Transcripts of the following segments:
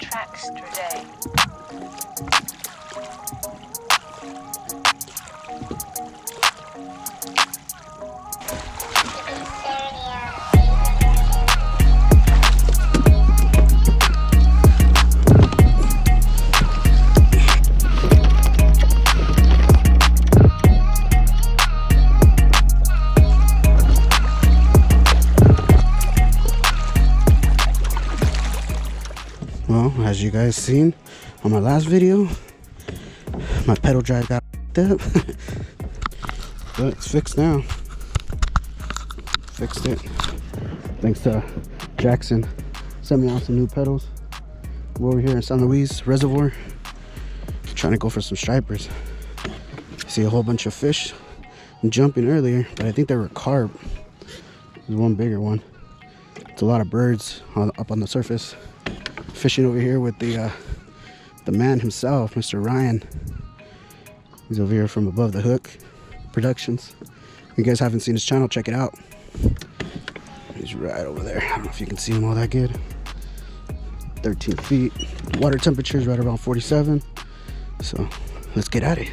tracks today. Well, as you guys seen on my last video, my pedal drive got up, but it's fixed now. Fixed it. Thanks to Jackson, sent me out some new pedals. We're over here in San Luis Reservoir, trying to go for some stripers. See a whole bunch of fish jumping earlier, but I think they were carp. There's one bigger one. It's a lot of birds up on the surface. Fishing over here with the man himself, Mr. Ryan. He's over here from Above the Hook Productions. If you guys haven't seen his channel, check it out. He's right over there. I don't know if you can see him all that good. 13 feet. Water temperature is right around 47. So let's get at it.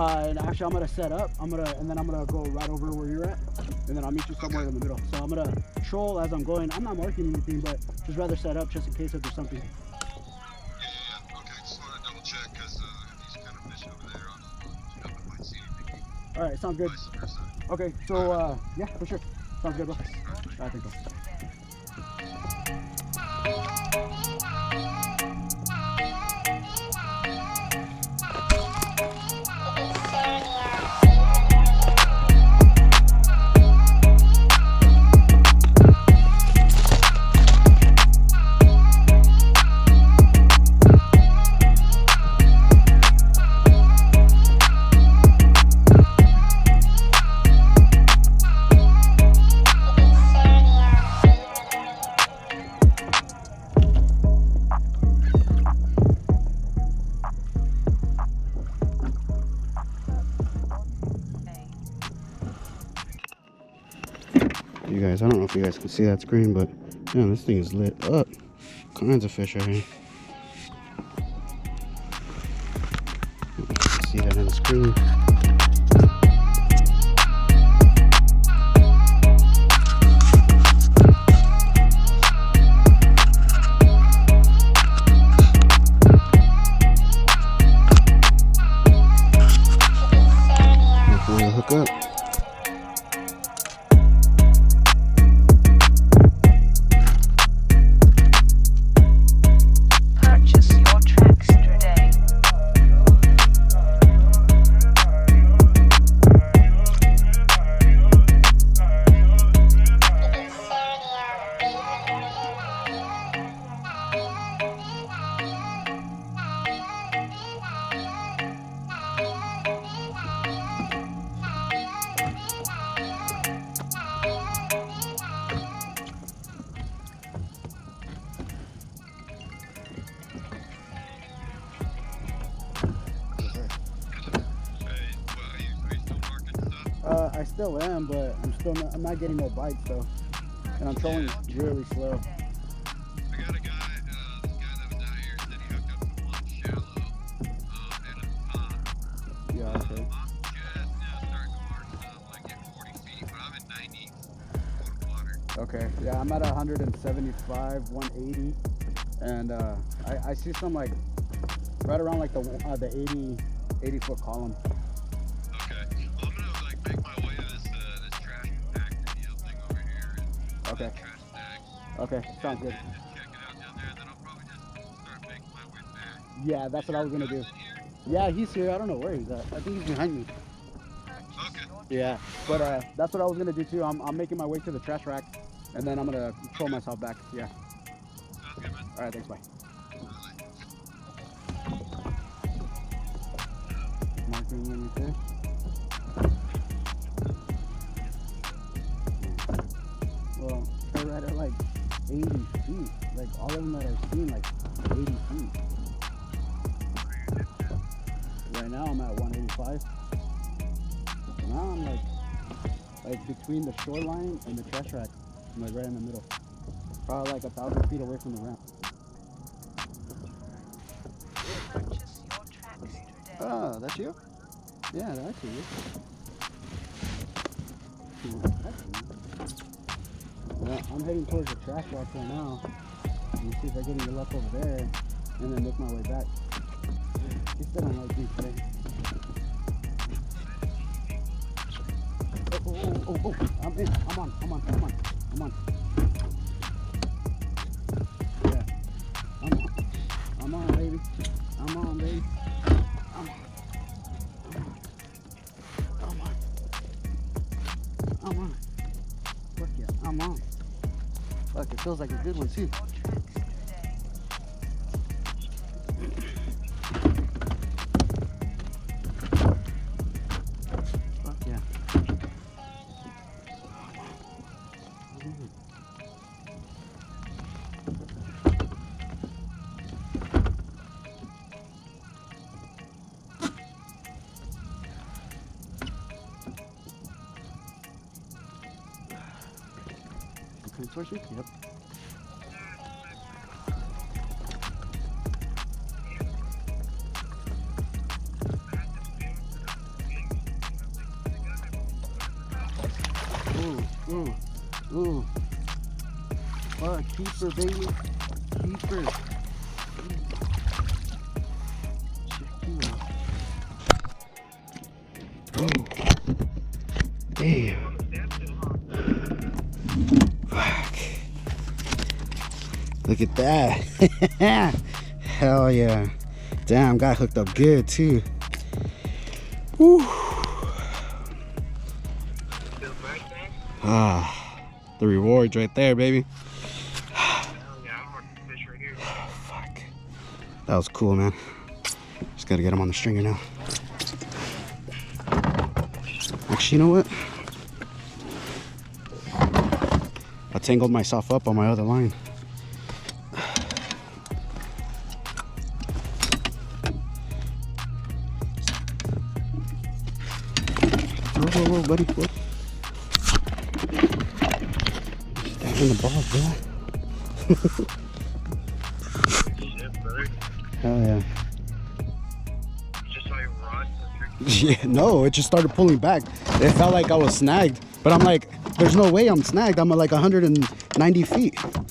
And actually, I'm gonna set up. And then I'm gonna go right over where you're at, and then I'll meet you somewhere in the middle. So I'm gonna troll as I'm going. I'm not marking anything, but just rather set up just in case if there's something. Yeah. Okay. Just want to double check because these kind of fish over there on the might see anything. All right. Sounds good. Okay. So yeah, for sure. Sounds good, bro. I think so. You guys, I don't know if you guys can see that screen, but man, this thing is lit up. Kinds of fish right here. See that on the screen. Hook up. I still am, but I'm not getting no bites though, and I'm trolling really slow. I got a guy, this guy that was out here said he hooked up some one shallow in a pond. Yeah, okay. I'm just now starting to mark some like at 40 feet, but I'm at 90 foot water. Okay, yeah, I'm at 175, 180, and I see some like right around like the 80 foot column. Okay, well, I'm gonna like make my way to this trash compactor deal thing over here. And okay. Trash bag. Okay, sounds good. And just check it out down there, and then I'll probably just start making my way back. Yeah, that's what I was gonna do. Yeah, he's here. I don't know where he's at. I think he's behind me. Okay. Yeah, but that's what I was gonna do too. I'm making my way to the trash rack, and then I'm gonna troll myself back. Yeah. Sounds good, man. All right, thanks. Bye. Marking any fish. right at like 80 feet. Like all of them that I've seen, like 80 feet. Right now I'm at 185. Now I'm like between the shoreline and the trash rack. I'm like right in the middle. Probably like 1,000 feet away from the ramp. Oh, that's you? Yeah, that's you. Well, I'm heading towards the trash rack right now. Let me see if I get any luck over there and then make my way back. He still don't like me today. Oh, I'm in. I'm on. Yeah. I'm on, baby. I'm on. Fuck yeah, I'm on. Fuck, it feels like a good one too. Fuck yeah. Towards you? Yep. Ooh. Oh, keeper, baby. Keeper. Damn. Look at that. Hell yeah. Damn, got hooked up good too. Woo. Ah, the reward's right there, baby. Fuck. That was cool, man. Just gotta get him on the stringer now. Actually, you know what? I tangled myself up on my other line. Whoa, buddy. Whoa. Stabbing the balls, bro. Shit, brother. Hell yeah. Just saw your rod. Yeah, no, it just started pulling back. It felt like I was snagged, but I'm like, there's no way I'm snagged. I'm at like 190 feet. Oh,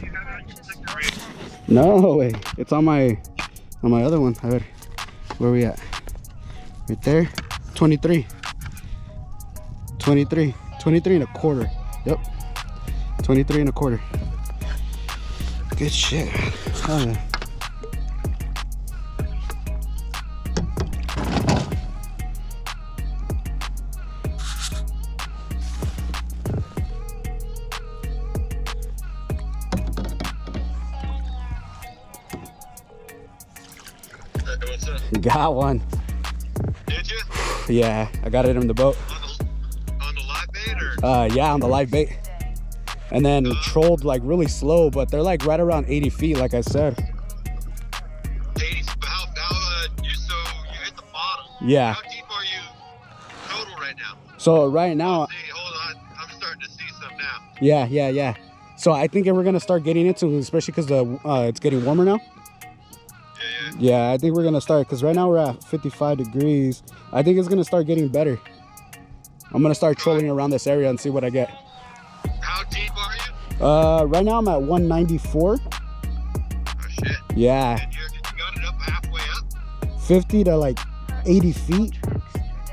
you haven't just like right. No way. It's on my other one. A ver, where are we at? Right there. 23 and a quarter. Yep, 23 and a quarter. Good shit. Oh yeah. What's up? Got one. Did you? Yeah, I got it in the boat. On the live bait or? Yeah, on the live bait. And then trolled like really slow, but they're like right around 80 feet, like I said. 80. You hit the bottom. Yeah. How deep are you total right now? So right now, See, hold on. I'm starting to see some now. yeah. So I think we're gonna start getting into it, especially because it's getting warmer now. Yeah, I think we're gonna start because right now we're at 55 degrees. I think it's gonna start getting better. I'm gonna start trolling around this area and see what I get. How deep are you? Right now I'm at 194. Oh shit. Yeah. And you got it up halfway up? 50 to like 80 feet.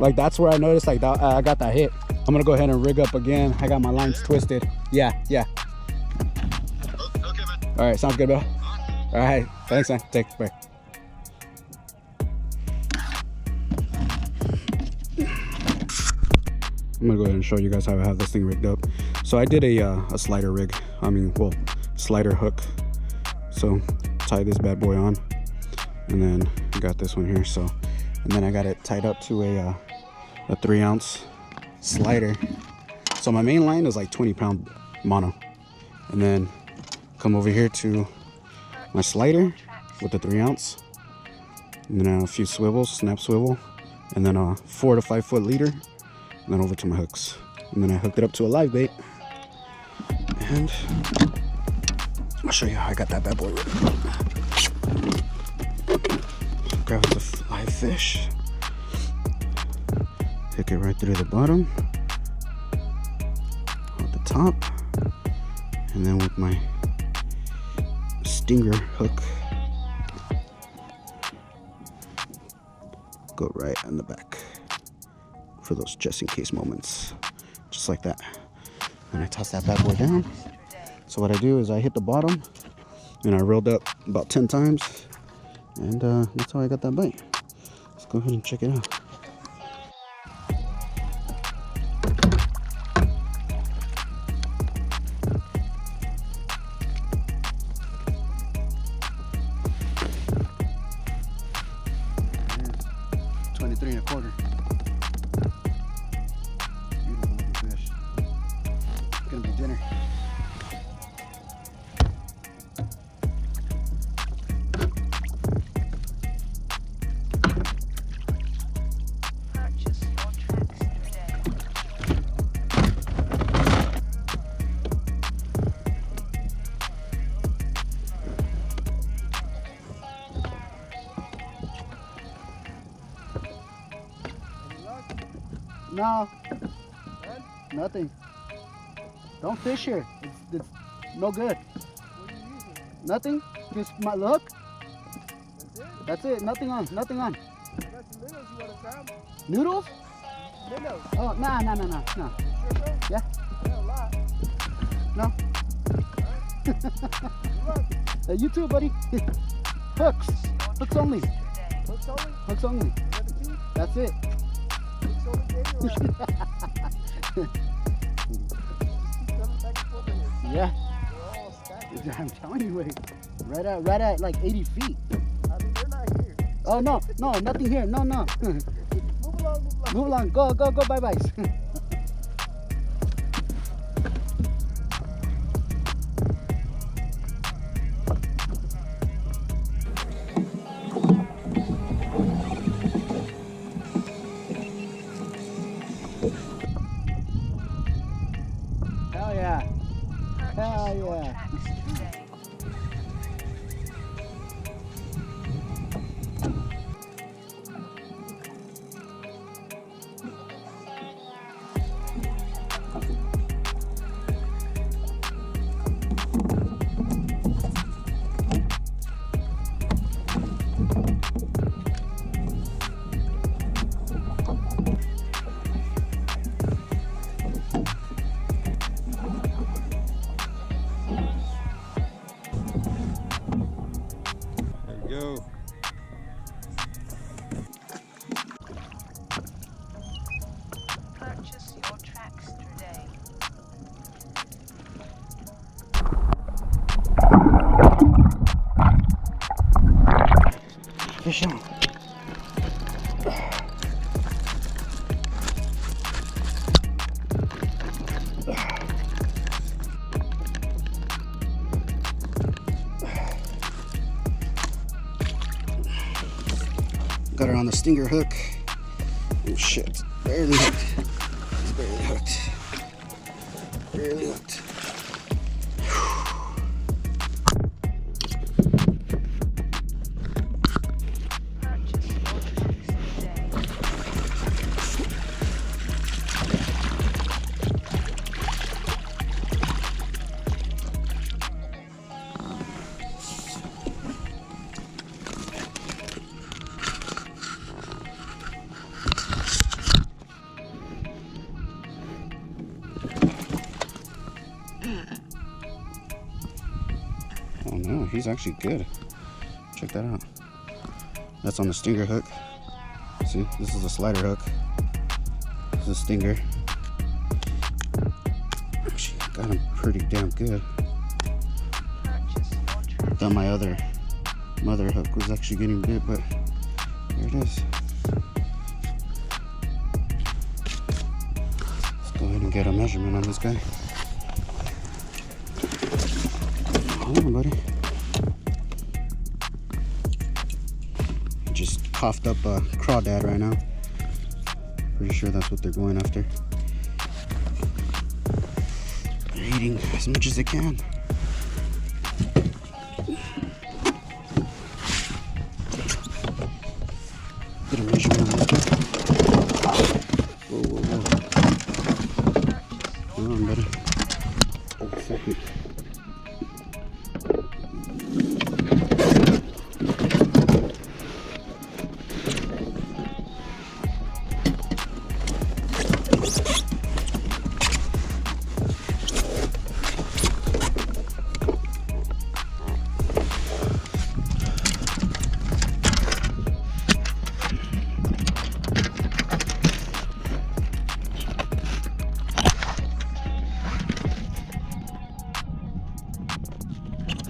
Like that's where I noticed like that, I got that hit. I'm gonna go ahead and rig up again. I got my lines twisted. Yeah. Okay, man. All right, sounds good, bro. All right, thanks, man. Take care. Bye. I'm gonna go ahead and show you guys how I have this thing rigged up. So I did a slider rig. Slider hook. So tie this bad boy on, and then I got this one here. So, and then I got it tied up to a 3-ounce slider. So my main line is like 20 pound mono. And then come over here to my slider with the 3 ounce. And then a few swivels, snap swivel. And then a 4 to 5 foot leader. And then over to my hooks. And then I hooked it up to a live bait. And I'll show you how I got that bad boy ready. Grab the live fish. Hook it right through the bottom. At the top. And then with my stinger hook, go right on the back for those just in case moments. Just like that. And I toss that bad boy down. So what I do is I hit the bottom and I reeled up about 10 times. And that's how I got that bite. Let's go ahead and check it out. It is 23 and a quarter. Beautiful looking fish. It's gonna be dinner. No, nothing. Don't fish here. It's no good. What are you using? Nothing. Just my look. That's it? That's it. Nothing on. Nothing on. I got some minnows you want to grab? Noodles? Minnows. Oh, nah. You sure so? Yeah. Yeah, a lot. No. Good luck. You too, buddy. Hooks. Hooks only. Hooks only? Hooks only. You got the key? That's it. Hooks only game or what? Keep coming back and forth in here. Yeah. They're all stacked. I'm telling you, wait. Right at like 80 feet. I mean, they're not here. Oh no, nothing here. No. Move along. Move along. Go, bye. Hell yeah. Hell yeah. Go. Purchase your tracks today. Fish on. Got her on the stinger hook. Oh shit, barely hooked. It's barely hooked. Barely hooked. Purchase your tracks today. Oh no, he's actually good. Check that out. That's on the stinger hook. See, this is a slider hook. This is a stinger. Actually, got him pretty damn good. Purchase your tracks. Thought my other mother hook was actually getting bit, but there it is. Let's go ahead and get a measurement on this guy. Hold on, buddy. Just coughed up a crawdad right now. Pretty sure that's what they're going after. They're eating as much as they can. Get a measurement on that. Whoa, whoa, whoa. Hold on, buddy. Oh, second.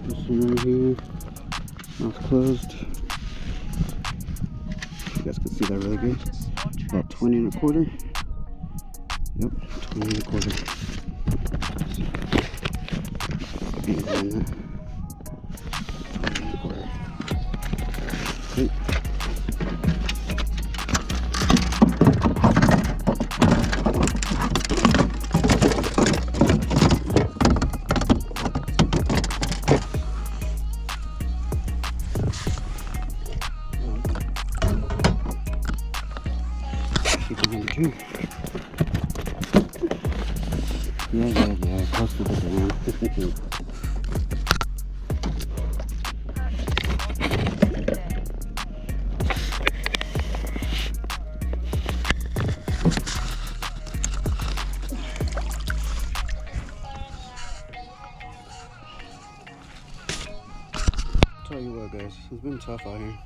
This one right here, mouth closed. You guys can see that really good. About 20 1/4. Yep, 20 1/4. Angle on that. 20 1/4. Okay. Yeah, close to the dam. Tell you what, guys, it's been tough out here.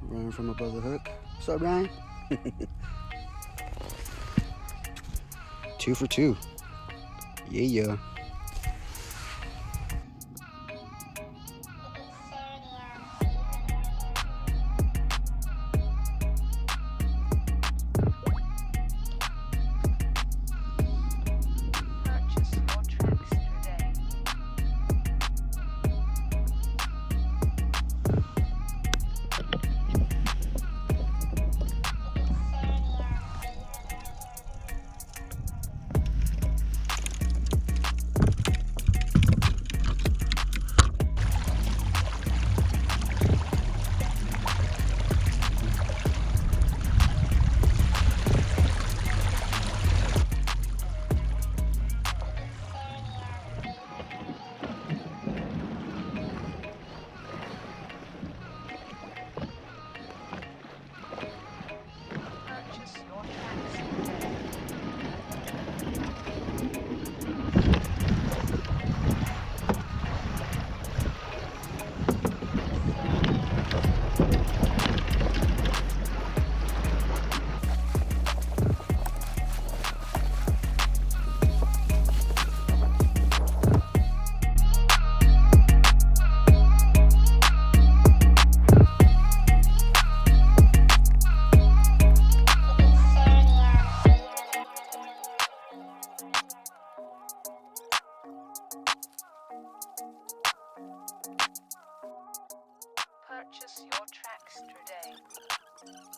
Running from above the hook. What's up, Ryan? 2 for 2. Yeah. Purchase your tracks today. Purchase your tracks today. Purchase your tracks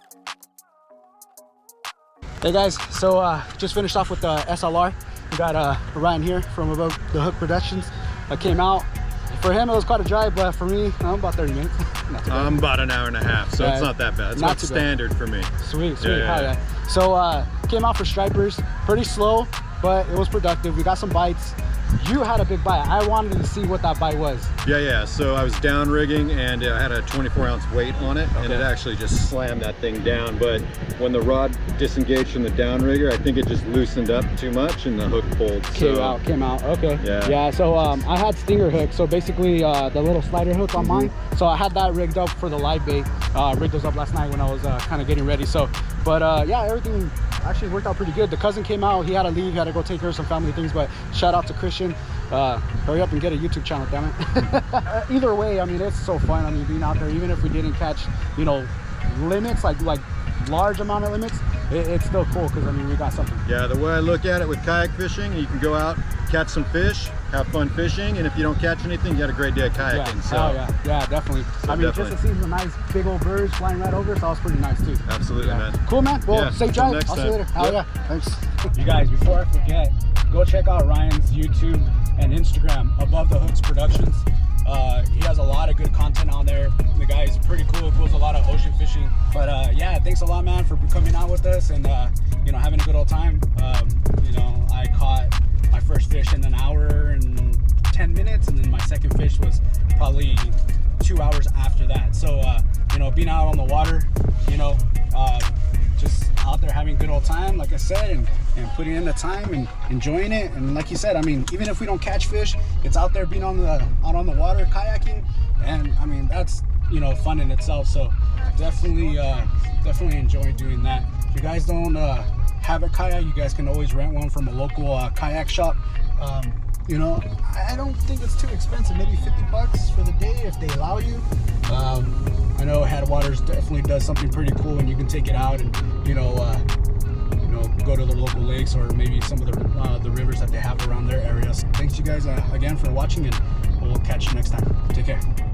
today. Hey guys, so just finished off with the SLR. We got Ryan here from Above the Hook Productions. Came out. For him, it was quite a drive, but for me, about 30 minutes. Not too bad. I'm about an hour and a half, so it's not that bad. It's not not too bad. standard for me. Sweet. Yeah. So came out for stripers, pretty slow, but it was productive. We got some bites. You had a big bite. I wanted to see what that bite was. Yeah. So I was down rigging and I had a 24-ounce weight on it, and it actually just slammed that thing down. But when the rod disengaged from the downrigger, I think it just loosened up too much and the hook pulled. Came out. Okay. Yeah. So I had stinger hook, so basically the little slider hook on mine. So I had that rigged up for the live bait. Rigged those up last night when I was kind of getting ready. So, but yeah, everything actually worked out pretty good. The cousin came out. He had to leave. He had to go take care of some family things. But shout out to Cristian. Hurry up and get a YouTube channel, damn it. Either way, I mean, it's so fun. I mean, being out there, even if we didn't catch, you know, limits, like large amount of limits, it's still cool because I mean, we got something. Yeah, the way I look at it with kayak fishing, you can go out catch some fish, have fun fishing, and if you don't catch anything, you had a great day of kayaking. Yeah, So yeah, definitely. So I mean, definitely. just to see the nice big old birds flying right over, so that was pretty nice too. absolutely, Yeah. man. Cool, man. Well, Yeah, safe till drive. next I'll see you time. later. Hell Yep. yeah. Thanks. You guys, before I forget, go check out Ryan's YouTube and Instagram, Above the Hooks Productions. He has a lot of good content on there. The guy is pretty cool, goes a lot of ocean fishing. But yeah, thanks a lot, man, for coming out with us and you know, having a good old time. You know, I caught my first fish in an hour and 10 minutes, and then my second fish was probably 2 hours after that. So you know, being out on the water, you know, just out there having a good old time, like I said, and putting in the time and enjoying it. And like you said, I mean, even if we don't catch fish, it's out there being out on the water kayaking, and I mean, that's, you know, fun in itself. So definitely enjoy doing that. If you guys don't have a kayak, you guys can always rent one from a local kayak shop. You know, I don't think it's too expensive, maybe 50 bucks for the day if they allow you. I know Headwaters definitely does something pretty cool, and you can take it out and, you know, go to the local lakes or maybe some of the rivers that they have around their areas. Thanks you guys again for watching, and we'll catch you next time. Take care.